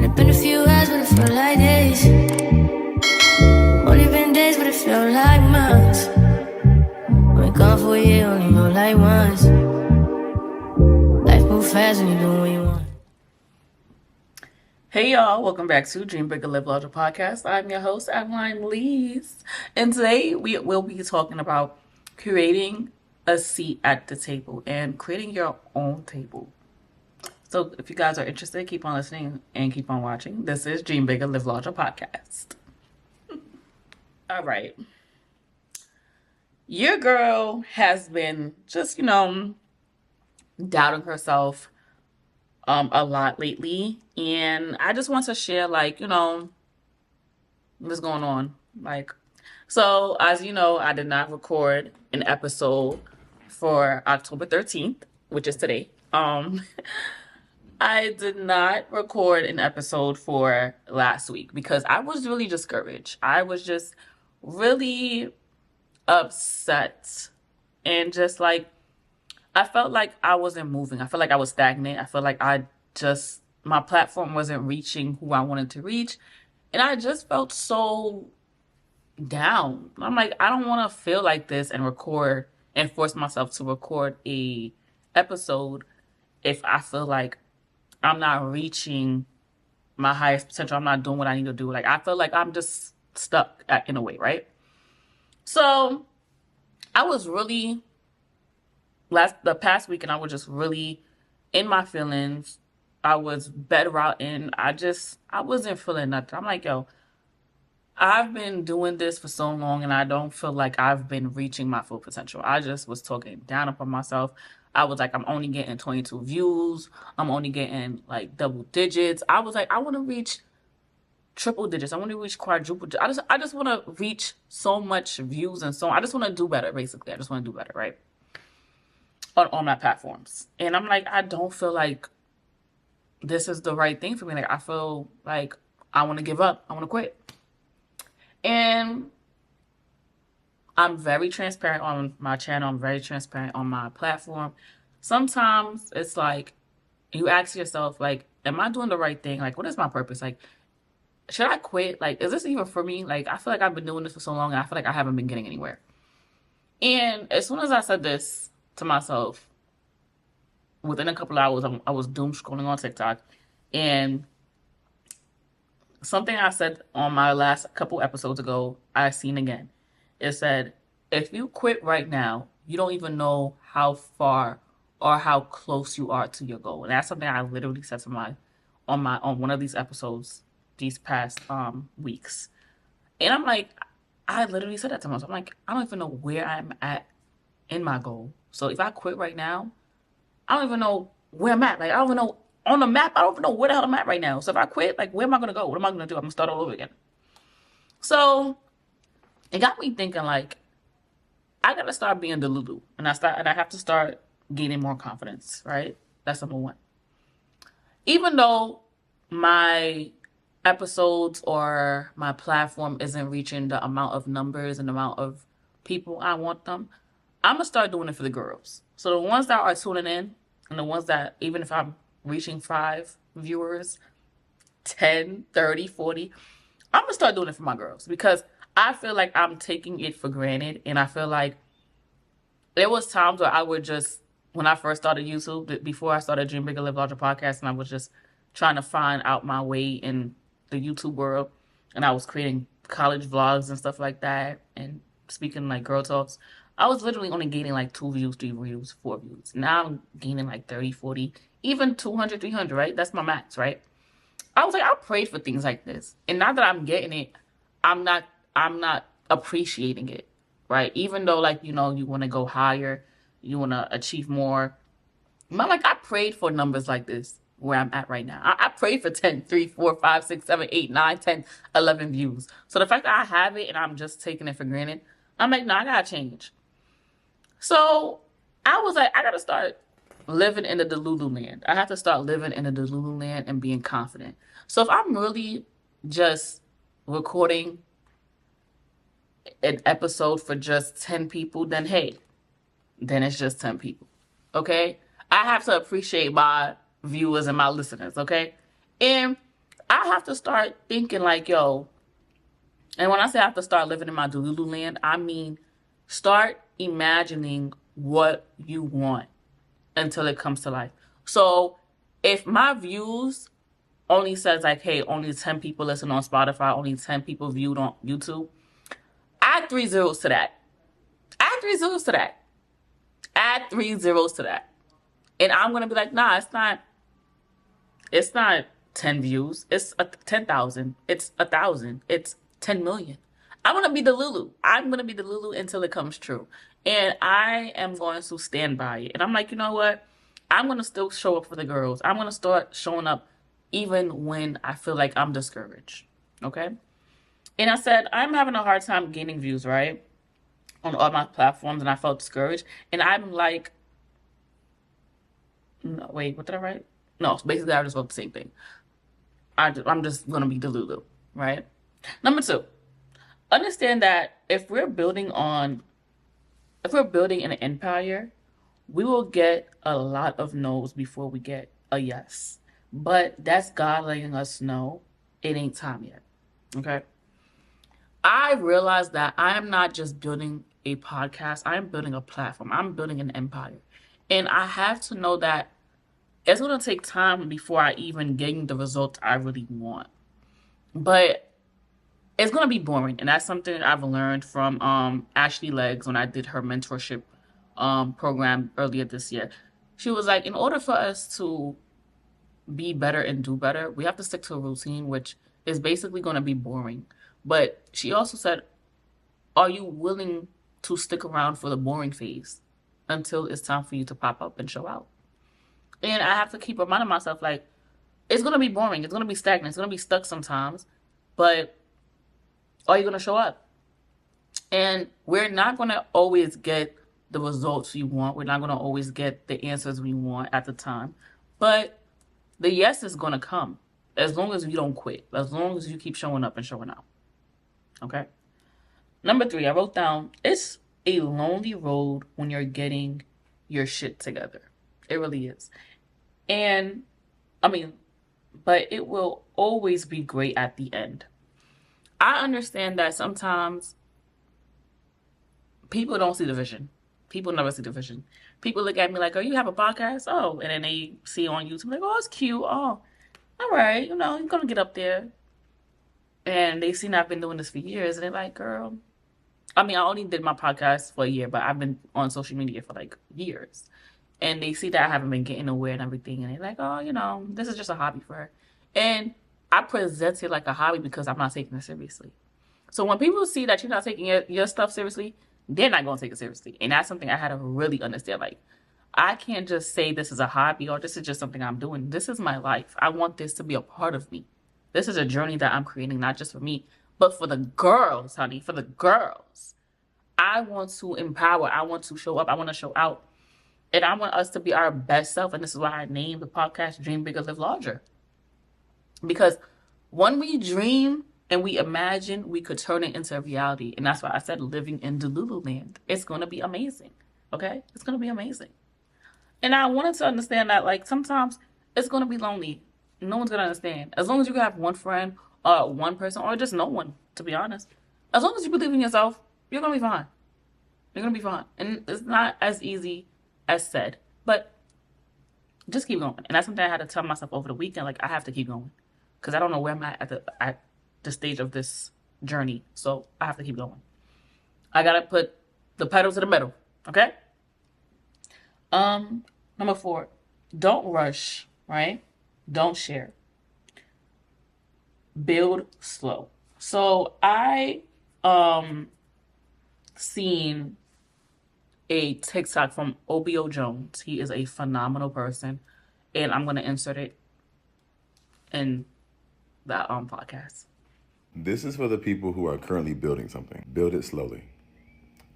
Only been a few hours, but it felt like days. Only been days, but it felt like months. Been gone for a year, only know like once. Life moves fast when you do what you want. Hey y'all, welcome back to Dream Bigger Live Larger podcast. I'm your host, Adeline Lees, and today we will be talking about creating a seat at the table and creating your own table. So if you guys are interested, keep on listening and keep on watching. This is Dream Bigger Live Larger podcast. All right. Your girl has been just, doubting herself a lot lately, and I just want to share what's going on. So as you know, I did not record an episode for October 13th, which is today. I did not record an episode for last week because I was really discouraged. I was just really upset and just I felt like I wasn't moving. I felt like I was stagnant. I felt like my platform wasn't reaching who I wanted to reach. And I just felt so down. I'm like, I don't want to feel like this and record and force myself to record a episode if I feel like I'm not reaching my highest potential. I'm not doing what I need to do. I feel like I'm just stuck in a way, right? So I was really the past week, and I was just really in my feelings. I was bedrotting. I wasn't feeling nothing. I'm like, yo, I've been doing this for so long and I don't feel like I've been reaching my full potential. I just was talking down upon myself. I was like, I'm only getting 22 views. I'm only getting double digits. I was like, I want to reach triple digits. I want to reach quadruple digits. I just want to reach so much views and so on. I just want to do better, basically. I just want to do better, right? On my platforms. And I'm like, I don't feel like this is the right thing for me. I feel like I want to give up. I want to quit. And I'm very transparent on my channel. I'm very transparent on my platform. Sometimes it's like you ask yourself, am I doing the right thing? What is my purpose? Should I quit? Is this even for me? I feel like I've been doing this for so long and I feel like I haven't been getting anywhere. And as soon as I said this to myself, within a couple of hours, I was doom scrolling on TikTok, and something I said on my last couple episodes ago, I seen again. It said, if you quit right now, you don't even know how far or how close you are to your goal. And that's something I literally said to on one of these episodes these past weeks. And I'm like, I literally said that to myself. I'm like, I don't even know where I'm at in my goal. So if I quit right now, I don't even know where I'm at. I don't even know on the map. I don't even know where the hell I'm at right now. So if I quit, where am I going to go? What am I going to do? I'm going to start all over again. So it got me thinking, I got to start being delulu. And I have to start gaining more confidence, right? That's number one. Even though my episodes or my platform isn't reaching the amount of numbers and the amount of people I want them, I'm going to start doing it for the girls. So the ones that are tuning in and the ones that, even if I'm reaching 5 viewers, 10, 30, 40, I'm going to start doing it for my girls because I feel like I'm taking it for granted. And I feel like there was times where I would just, when I first started YouTube, before I started Dream Bigger Live Larger podcast, and I was just trying to find out my way in the YouTube world. And I was creating college vlogs and stuff like that and speaking girl talks. I was literally only gaining 2 views, 3 views, 4 views. Now I'm gaining 30, 40, even 200, 300, right? That's my max, right? I was like, I prayed for things like this. And now that I'm getting it, I'm not appreciating it, right? Even though you want to go higher, you want to achieve more. I prayed for numbers like this where I'm at right now. I prayed for 10, 3, 4, 5, 6, 7, 8, 9, 10, 11 views. So the fact that I have it and I'm just taking it for granted, I'm like, no, I gotta change. So I was like, I gotta start living in the delulu land. I have to start living in the delulu land and being confident. So if I'm really just recording an episode for just 10 people, then hey, then it's just 10 people. Okay? I have to appreciate my viewers and my listeners, okay? And I have to start thinking like, yo, and when I say I have to start living in my delulu land, I mean start imagining what you want until it comes to life. So if my views only says like, hey, only 10 people listen on Spotify, only 10 people viewed on YouTube, add 3 zeros to that. Add 3 zeros to that. Add 3 zeros to that. And I'm going to be like, nah, it's not 10 views. It's 10,000. It's 1,000. It's 10 million. I'm going to be the Lulu. I'm going to be the Lulu until it comes true. And I am going to stand by it. And I'm like, you know what? I'm going to still show up for the girls. I'm going to start showing up even when I feel like I'm discouraged. Okay? And I said, I'm having a hard time gaining views, right? On all my platforms, and I felt discouraged. And I'm like, no, wait, what did I write? No, basically I just wrote the same thing. I'm just going to be Delulu, right? Number 2, understand that if we're building an empire, we will get a lot of no's before we get a yes. But that's God letting us know it ain't time yet, okay? I realized that I am not just building a podcast. I am building a platform. I'm building an empire. And I have to know that it's going to take time before I even gain the results I really want. But it's going to be boring. And that's something I've learned from Ashley Leggs when I did her mentorship program earlier this year. She was like, in order for us to be better and do better, we have to stick to a routine, which is basically going to be boring. But she also said, are you willing to stick around for the boring phase until it's time for you to pop up and show out? And I have to keep reminding myself, like, it's going to be boring. It's going to be stagnant. It's going to be stuck sometimes. But are you going to show up? And we're not going to always get the results we want. We're not going to always get the answers we want at the time. But the yes is going to come as long as you don't quit, as long as you keep showing up and showing out. Okay? Number 3, I wrote down, it's a lonely road when you're getting your shit together. It really is. And, but it will always be great at the end. I understand that sometimes people don't see the vision. People never see the vision. People look at me like, oh, you have a podcast? Oh, and then they see on YouTube, like, oh, it's cute. Oh, all right, you're going to get up there. And they see I've been doing this for years, and they're like, girl, I only did my podcast for a year, but I've been on social media for like years. And they see that I haven't been getting nowhere and everything. And they're like, oh, this is just a hobby for her. And I present it like a hobby because I'm not taking it seriously. So when people see that you're not taking your stuff seriously, they're not going to take it seriously. And that's something I had to really understand. Like, I can't just say this is a hobby or this is just something I'm doing. This is my life. I want this to be a part of me. This is a journey that I'm creating, not just for me, but for the girls, honey, for the girls. I want to empower. I want to show up. I want to show out. And I want us to be our best self. And this is why I named the podcast Dream Bigger, Live Larger. Because when we dream and we imagine, we could turn it into reality. And that's why I said living in Delulu land. It's going to be amazing. Okay? It's going to be amazing. And I wanted to understand that, like, sometimes it's going to be lonely. No one's going to understand. As long as you have one friend or one person or just no one, to be honest. As long as you believe in yourself, you're going to be fine. You're going to be fine. And it's not as easy as said. But just keep going. And that's something I had to tell myself over the weekend. Like, I have to keep going. Because I don't know where I'm at the stage of this journey. So I have to keep going. I got to put the pedal to the metal. Okay? Number 4, don't rush, right? Don't share. Build slow. So I seen a TikTok from OBO Jones. He is a phenomenal person, and I'm gonna insert it in that podcast. This is for the people who are currently building something. Build it slowly.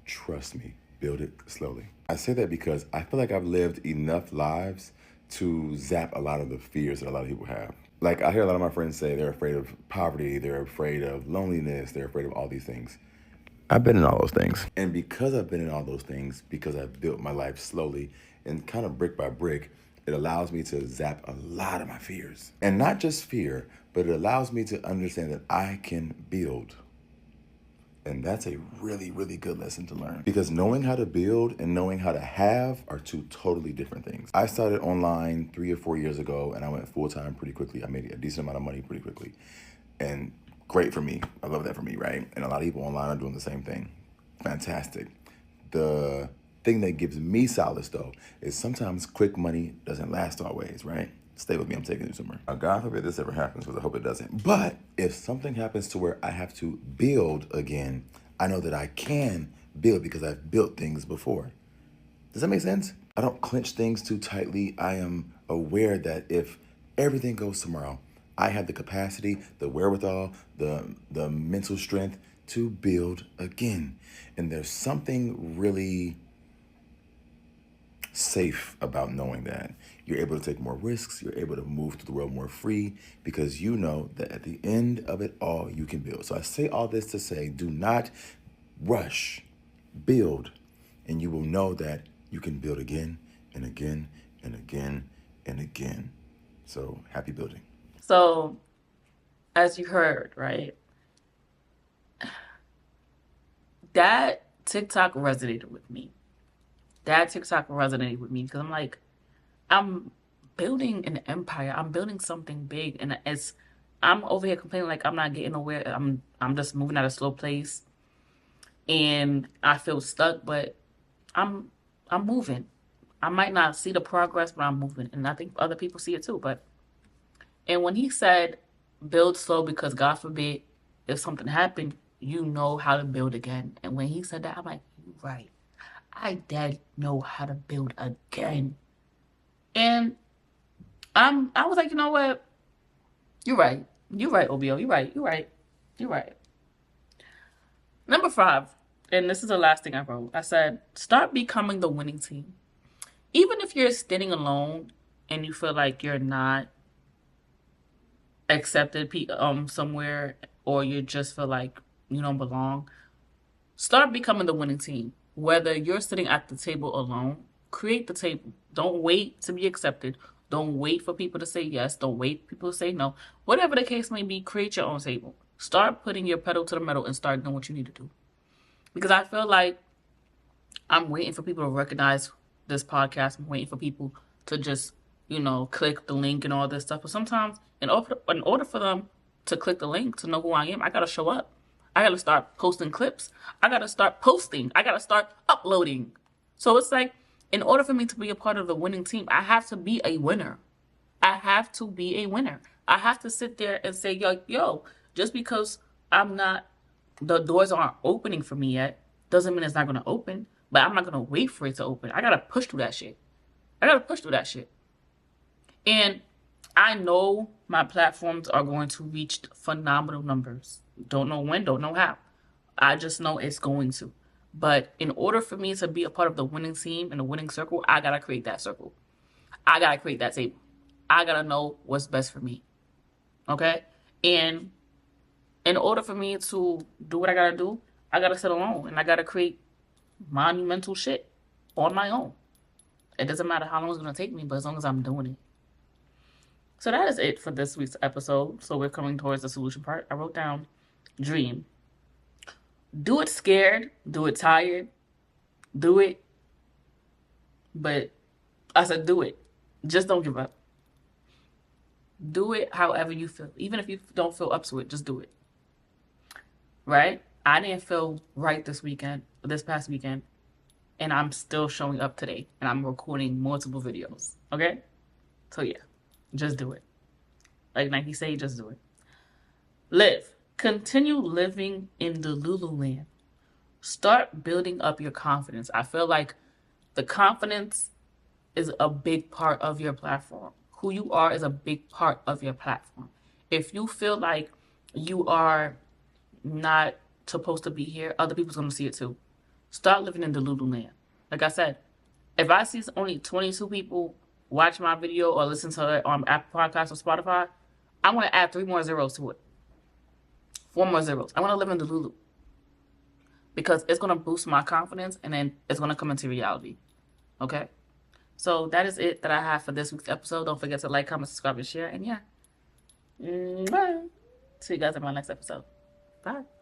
Trust me, build it slowly. I say that because I feel like I've lived enough lives to zap a lot of the fears that a lot of people have. Like, I hear a lot of my friends say they're afraid of poverty, they're afraid of loneliness, they're afraid of all these things. I've been in all those things. And because I've been in all those things, because I've built my life slowly and kind of brick by brick, It allows me to zap a lot of my fears. And not just fear, but it allows me to understand that I can build. And that's a really, really good lesson to learn. Because knowing how to build and knowing how to have are two totally different things. I started online 3 or 4 years ago, and I went full-time pretty quickly. I made a decent amount of money pretty quickly. And great for me. I love that for me, right? And a lot of people online are doing the same thing. Fantastic. The thing that gives me solace, though, is sometimes quick money doesn't last always, right? Stay with me, I'm taking you somewhere. Now, God forbid this ever happens, because I hope it doesn't. But if something happens to where I have to build again, I know that I can build because I've built things before. Does that make sense? I don't clench things too tightly. I am aware that if everything goes tomorrow, I have the capacity, the wherewithal, the mental strength to build again. And there's something really safe about knowing that. You're able to take more risks. You're able to move through the world more free because you know that at the end of it all, you can build. So I say all this to say, do not rush, build, and you will know that you can build again and again and again and again. So happy building. So, as you heard, right, that TikTok resonated with me. That TikTok resonated with me because I'm like, I'm building an empire. I'm building something big, and I'm over here complaining like I'm not getting nowhere. I'm just moving at a slow pace, and I feel stuck. But I'm moving. I might not see the progress, but I'm moving, and I think other people see it too. And when he said, "Build slow," because God forbid if something happened, you know how to build again. And when he said that, I'm like, you're right. I did know how to build again. And I was like, you know what? You're right. You're right, OBO. You're right. You're right. You're right. Number 5, and this is the last thing I wrote. I said, start becoming the winning team. Even if you're standing alone and you feel like you're not accepted somewhere, or you just feel like you don't belong, start becoming the winning team. Whether you're sitting at the table alone, create the table. Don't wait to be accepted. Don't wait for people to say yes. Don't wait for people to say no. Whatever the case may be, create your own table. Start putting your pedal to the metal and start doing what you need to do. Because I feel like I'm waiting for people to recognize this podcast. I'm waiting for people to just, click the link and all this stuff. But sometimes in order for them to click the link to know who I am, I got to show up. I got to start posting clips. I got to start posting. I got to start uploading. So it's like, in order for me to be a part of the winning team, I have to be a winner. I have to be a winner. I have to sit there and say, yo, just because the doors aren't opening for me yet, doesn't mean it's not going to open. But I'm not going to wait for it to open. I got to push through that shit. And I know my platforms are going to reach phenomenal numbers. Don't know when, don't know how. I just know it's going to. But in order for me to be a part of the winning team and the winning circle, I got to create that circle. I got to create that table. I got to know what's best for me. Okay? And in order for me to do what I got to do, I got to sit alone. And I got to create monumental shit on my own. It doesn't matter how long it's going to take me, but as long as I'm doing it. So that is it for this week's episode. So we're coming towards the solution part. I wrote down dream. Do it scared. Do it tired. Do it. But I said do it. Just don't give up. Do it however you feel. Even if you don't feel up to it, just do it. Right? I didn't feel right this past weekend. And I'm still showing up today. And I'm recording multiple videos. Okay? So yeah. Just do it. Like Nike say, just do it. Live. Continue living in delulu land. Start building up your confidence. I feel like the confidence is a big part of your platform. Who you are is a big part of your platform. If you feel like you are not supposed to be here, other people's going to see it too. Start living in delulu land. Like I said, if I see only 22 people watch my video or listen to it on Apple Podcasts or Spotify, I want to add 3 more zeros to it. 4 more zeros. I want to live in delulu. Because it's going to boost my confidence and then it's going to come into reality. Okay? So that is it that I have for this week's episode. Don't forget to like, comment, subscribe, and share. And yeah, bye. See you guys in my next episode. Bye.